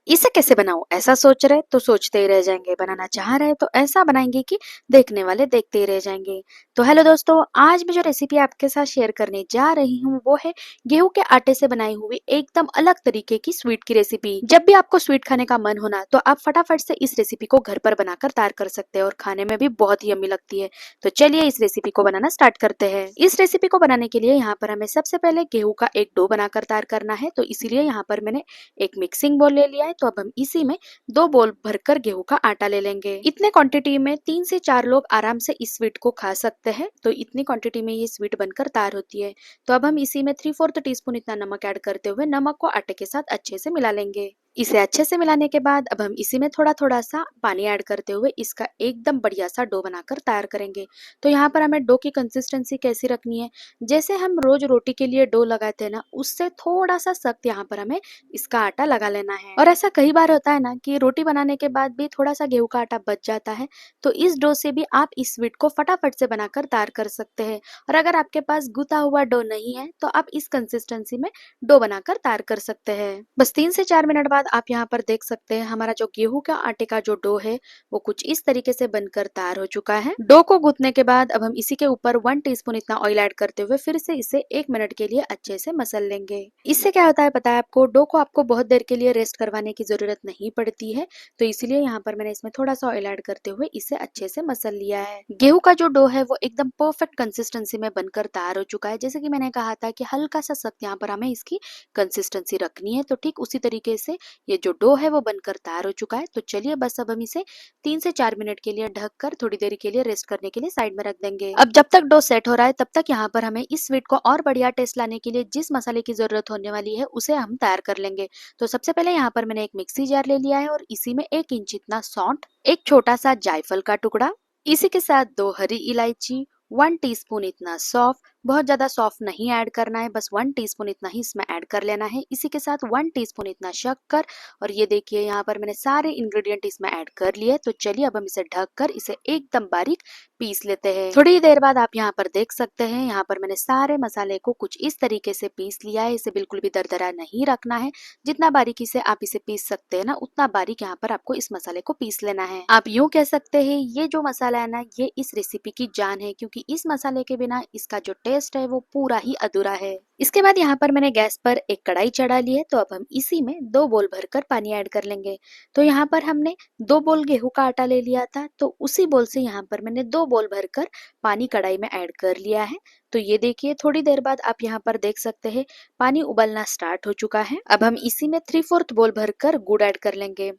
इसे कैसे बनाऊं ऐसा सोच रहे तो सोचते ही रह जाएंगे, बनाना चाह रहे तो ऐसा बनाएंगे कि देखने वाले देखते ही रह जाएंगे। तो हेलो दोस्तों, आज मैं जो रेसिपी आपके साथ शेयर करने जा रही हूँ वो है गेहूं के आटे से बनाई हुई एकदम अलग तरीके की स्वीट की रेसिपी। जब भी आपको स्वीट खाने का मन होना तो आप फटाफट से इस रेसिपी को घर पर बनाकर तैयार कर सकते हैं और खाने में भी बहुत ही यम्मी लगती है। तो चलिए इस रेसिपी को बनाना स्टार्ट करते हैं। इस रेसिपी को बनाने के लिए यहाँ पर हमें सबसे पहले गेहूं का एक डो बनाकर तैयार करना है, तो इसीलिए यहाँ पर मैंने एक मिक्सिंग बोल ले लिया है। तो अब हम इसी में 2 बोल भरकर गेहूं का आटा ले लेंगे। इतने क्वांटिटी में 3 से 4 लोग आराम से इस स्वीट को खा सकते हैं, तो इतनी क्वांटिटी में ये स्वीट बनकर तैयार होती है। तो अब हम इसी में 3/4 टीस्पून इतना नमक ऐड करते हुए नमक को आटे के साथ अच्छे से मिला लेंगे। इसे अच्छे से मिलाने के बाद अब हम इसी में थोड़ा थोड़ा सा पानी ऐड करते हुए इसका एकदम बढ़िया सा डो बनाकर तैयार करेंगे। तो यहाँ पर हमें डो की कंसिस्टेंसी कैसी रखनी है, जैसे हम रोज रोटी के लिए डो लगाते हैं ना, उससे थोड़ा सा सख्त यहाँ पर हमें इसका आटा लगा लेना है। और ऐसा कई बार होता है ना कि रोटी बनाने के बाद भी थोड़ा सा गेहूं का आटा बच जाता है, तो इस डो से भी आप इस स्वीट को फटाफट से बनाकर तैयार कर सकते हैं। और अगर आपके पास गुथा हुआ डो नहीं है तो आप इस कंसिस्टेंसी में डो बनाकर तैयार कर सकते हैं। बस 3 से 4 मिनट बाद आप यहाँ पर देख सकते हैं हमारा जो गेहूं का आटे का जो डो है वो कुछ इस तरीके से बनकर तैयार हो चुका है। डो को गूंथने के बाद अब हम इसी के ऊपर 1 टीस्पून इतना ऑयल ऐड करते हुए फिर से इसे 1 मिनट के लिए अच्छे से मसल लेंगे। इससे क्या होता है पता है आपको, डो को आपको बहुत देर के लिए रेस्ट करवाने की जरूरत नहीं पड़ती है, तो इसीलिए यहाँ पर मैंने इसमें थोड़ा सा ऑयल ऐड करते हुए इसे अच्छे से मसल लिया है। गेहूं का जो डो है वो एकदम परफेक्ट कंसिस्टेंसी में बनकर तैयार हो चुका है। जैसे कि मैंने कहा था कि हल्का सा सख्त यहाँ पर हमें इसकी कंसिस्टेंसी रखनी है, तो ठीक उसी तरीके से ये जो डो है वो बनकर तैयार हो चुका है। तो चलिए बस अब हम इसे 3 से 4 मिनट के लिए ढककर थोड़ी देर के लिए रेस्ट करने के लिए साइड में रख देंगे। अब जब तक डो सेट हो रहा है तब तक यहाँ पर हमें इस स्वीट को और बढ़िया टेस्ट लाने के लिए जिस मसाले की जरूरत होने वाली है उसे हम तैयार कर लेंगे। तो सबसे पहले यहाँ पर मैंने एक मिक्सी जार ले लिया है और इसी में 1 इंच इतना सौंठ, एक छोटा सा जायफल का टुकड़ा, इसी के साथ 2 हरी इलायची, 1 टीस्पून इतना सौंफ, बहुत ज्यादा सौंफ नहीं ऐड करना है, बस 1 टीस्पून इतना ही इसमें ऐड कर लेना है। इसी के साथ 1 टीस्पून इतना शक्कर, और ये देखिए यहाँ पर मैंने सारे इंग्रेडिएंट इसमें ऐड कर लिए। तो चलिए अब हम इसे ढक कर इसे एकदम बारीक पीस लेते हैं। थोड़ी देर बाद आप यहाँ पर देख सकते हैं यहाँ पर मैंने सारे मसाले को कुछ इस तरीके से पीस लिया है। इसे बिल्कुल भी दरदरा नहीं रखना है, जितना बारीकी से आप इसे पीस सकते हैं ना उतना बारीक यहाँ पर आपको इस मसाले को पीस लेना है। आप यूं कह सकते हैं ये जो मसाला है ना ये इस रेसिपी की जान है, क्योंकि इस मसाले के बिना इसका जो टेस्ट है वो पूरा ही अधूरा है। इसके बाद यहाँ पर मैंने गैस पर एक कढ़ाई चढ़ा ली है, तो अब हम इसी में 2 बोल भरकर पानी ऐड कर लेंगे। तो यहाँ पर हमने 2 बोल गेहूं का आटा ले लिया था, तो उसी बोल से यहाँ पर मैंने 2 बोल भरकर पानी कढ़ाई में ऐड कर लिया है। तो ये देखिए थोड़ी देर बाद आप यहाँ पर देख सकते हैं पानी उबलना स्टार्ट हो चुका है। अब हम इसी में 3/4 बोल भरकर गुड़ ऐड कर लेंगे।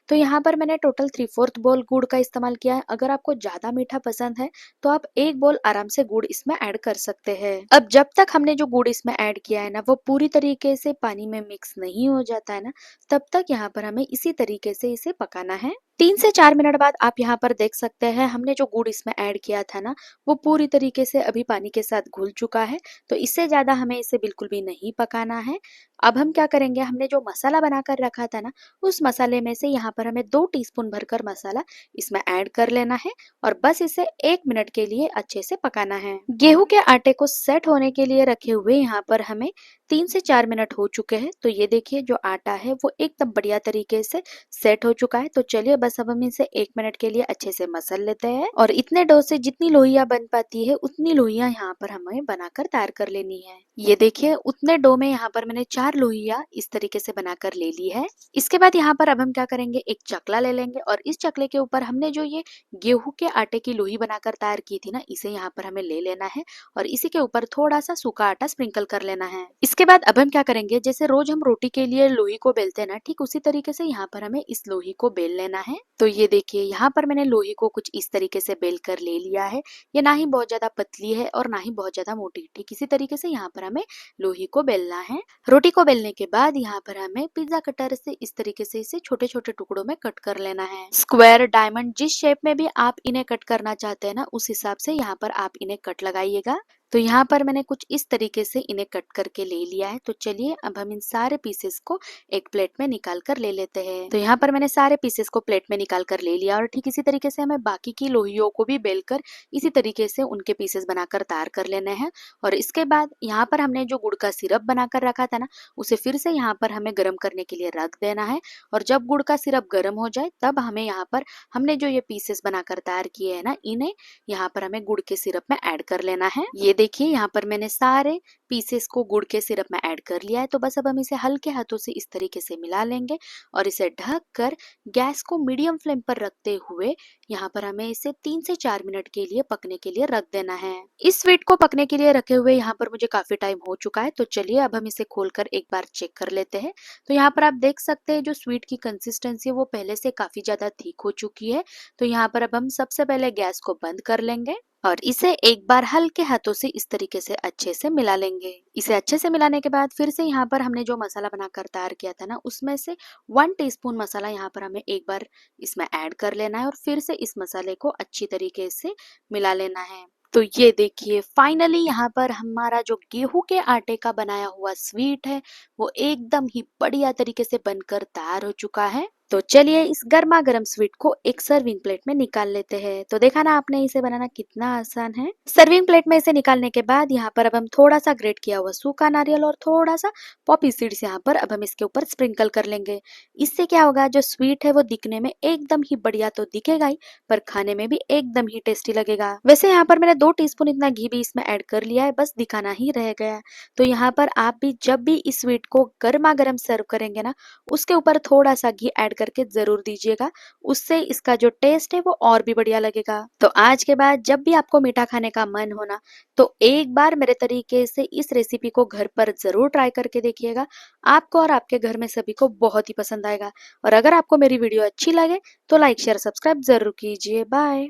तो यहाँ पर मैंने टोटल 3/4 बोल गुड़ का इस्तेमाल किया है। अगर आपको ज्यादा मीठा पसंद है तो आप 1 बोल आराम से गुड़ इसमें ऐड कर सकते हैं। अब जब तक हमने जो गुड़ इसमें ऐड किया है ना वो पूरी तरीके से पानी में मिक्स नहीं हो जाता है ना, तब तक यहाँ पर हमें इसी तरीके से इसे पकाना है। 3 से 4 मिनट बाद आप यहाँ पर देख सकते हैं हमने जो गुड़ इसमें ऐड किया था ना वो पूरी तरीके से अभी पानी के साथ घुल चुका है। तो इससे ज्यादा हमें इसे बिल्कुल भी नहीं पकाना है। अब हम क्या करेंगे, हमने जो मसाला बनाकर रखा था ना उस मसाले में से यहाँ पर हमें 2 टीस्पून भरकर मसाला इसमें ऐड कर लेना है और बस इसे 1 मिनट के लिए अच्छे से पकाना है। गेहूं के आटे को सेट होने के लिए रखे हुए यहाँ पर हमें 3 से 4 मिनट हो चुके हैं। तो ये देखिए जो आटा है वो एकदम बढ़िया तरीके से सेट हो चुका है। तो चलिए बस अब हम इसे 1 मिनट के लिए अच्छे से मसल लेते हैं और इतने डो से जितनी लोइयां बन पाती है उतनी लोइयां यहाँ पर हमें बनाकर तैयार कर लेनी है। ये देखिए उतने डो में यहाँ पर मैंने 4 लोइयां इस तरीके से बनाकर ले ली है। इसके बाद यहाँ पर अब हम क्या करेंगे, एक चकला ले लेंगे और इस चकले के ऊपर हमने जो ये गेहूं के आटे की लोई बनाकर तैयार की थी ना इसे यहाँ पर हमें ले लेना है और इसी के ऊपर थोड़ा सा सूखा आटा स्प्रिंकल कर लेना है। इसके बाद अब हम क्या करेंगे, जैसे रोज हम रोटी के लिए लोई को बेलते हैं ना ठीक उसी तरीके से यहाँ पर हमें इस लोही को बेल लेना है। तो ये देखिए यहाँ पर मैंने लोही को कुछ इस तरीके से बेल कर ले लिया है। ये ना ही बहुत ज्यादा पतली है और ना ही बहुत ज्यादा मोटी, ठीक इसी तरीके से यहाँ पर हमें लोही को बेलना है। रोटी को बेलने के बाद यहाँ पर हमें पिज्जा कटर से इस तरीके से इसे छोटे छोटे टुकड़ों में कट कर लेना है। स्क्वायर, डायमंड जिस शेप में भी आप इन्हें कट करना चाहते हैं ना उस हिसाब से यहाँ पर आप इन्हें कट लगाइएगा। तो यहाँ पर मैंने कुछ इस तरीके से इन्हें कट करके ले लिया है। तो चलिए अब हम इन सारे पीसेस को एक प्लेट में निकाल कर ले लेते हैं। तो यहाँ पर मैंने सारे पीसेस को प्लेट में निकाल कर ले लिया और ठीक इसी तरीके से हमें बाकी की लोइयों को भी बेलकर इसी तरीके से उनके पीसेस बनाकर तैयार कर लेने हैं। और इसके बाद यहाँ पर हमने जो गुड़ का सिरप बनाकर रखा था ना, उसे फिर से यहाँ पर हमें गर्म करने के लिए रख देना है। और जब गुड़ का सिरप गर्म हो जाए तब हमें यहाँ पर हमने जो ये पीसेस बनाकर तैयार किए हैं ना, इन्हें यहाँ पर हमें गुड़ के सिरप में ऐड कर लेना है। ये देखिए यहाँ पर मैंने सारे पीसेस को गुड़ के सिरप में ऐड कर लिया है। तो बस अब हम इसे हल्के हाथों से इस तरीके से मिला लेंगे और इसे ढक कर गैस को मीडियम फ्लेम पर रखते हुए यहाँ पर हमें इसे 3 से 4 मिनट के लिए पकने के लिए रख देना है। इस स्वीट को पकने के लिए रखे हुए यहाँ पर मुझे काफी टाइम हो चुका है। तो चलिए अब हम इसे खोलकर एक बार चेक कर लेते हैं। तो यहाँ पर आप देख सकते हैं जो स्वीट की कंसिस्टेंसी है वो पहले से काफी ज्यादा थिक हो चुकी है। तो यहाँ पर अब हम सबसे पहले गैस को बंद कर लेंगे और इसे एक बार हल्के हाथों से इस तरीके से अच्छे से मिला लेंगे। इसे अच्छे से मिलाने के बाद फिर से यहाँ पर हमने जो मसाला बनाकर तैयार किया था ना, उसमें से 1 टीस्पून मसाला यहाँ पर हमें एक बार इसमें ऐड कर लेना है और फिर से इस मसाले को अच्छी तरीके से मिला लेना है। तो ये देखिए फाइनली यहाँ पर हमारा जो गेहूं के आटे का बनाया हुआ स्वीट है वो एकदम ही बढ़िया तरीके से बनकर तैयार हो चुका है। तो चलिए इस गर्मा गर्म स्वीट को एक सर्विंग प्लेट में निकाल लेते हैं। तो देखा ना आपने, इसे बनाना कितना आसान है। सर्विंग प्लेट में इसे निकालने के बाद यहाँ पर अब हम थोड़ा सा ग्रेट किया हुआ सूखा नारियल और थोड़ा सा पॉपी सीड्स यहाँ पर अब हम इसके ऊपर स्प्रिंकल कर लेंगे। इससे क्या होगा, जो स्वीट है वो दिखने में एकदम ही बढ़िया तो दिखेगा ही, पर खाने में भी एकदम ही टेस्टी लगेगा। वैसे यहाँ पर मैंने 2 टीस्पून इतना घी भी इसमें ऐड कर लिया है, बस दिखाना ही रह गया। तो यहाँ पर आप भी जब भी इस स्वीट को गर्मा गर्म सर्व करेंगे ना, उसके ऊपर थोड़ा सा घी ऐड करके जरूर दीजिएगा। उससे इसका जो टेस्ट है वो और भी बढ़िया लगेगा। तो आज के बाद जब भी आपको मीठा खाने का मन होना, तो एक बार मेरे तरीके से इस रेसिपी को घर पर जरूर ट्राई करके देखिएगा। आपको और आपके घर में सभी को बहुत ही पसंद आएगा। और अगर आपको मेरी वीडियो अच्छी लगे तो लाइक शेयर सब्सक्राइब जरूर कीजिए। बाय।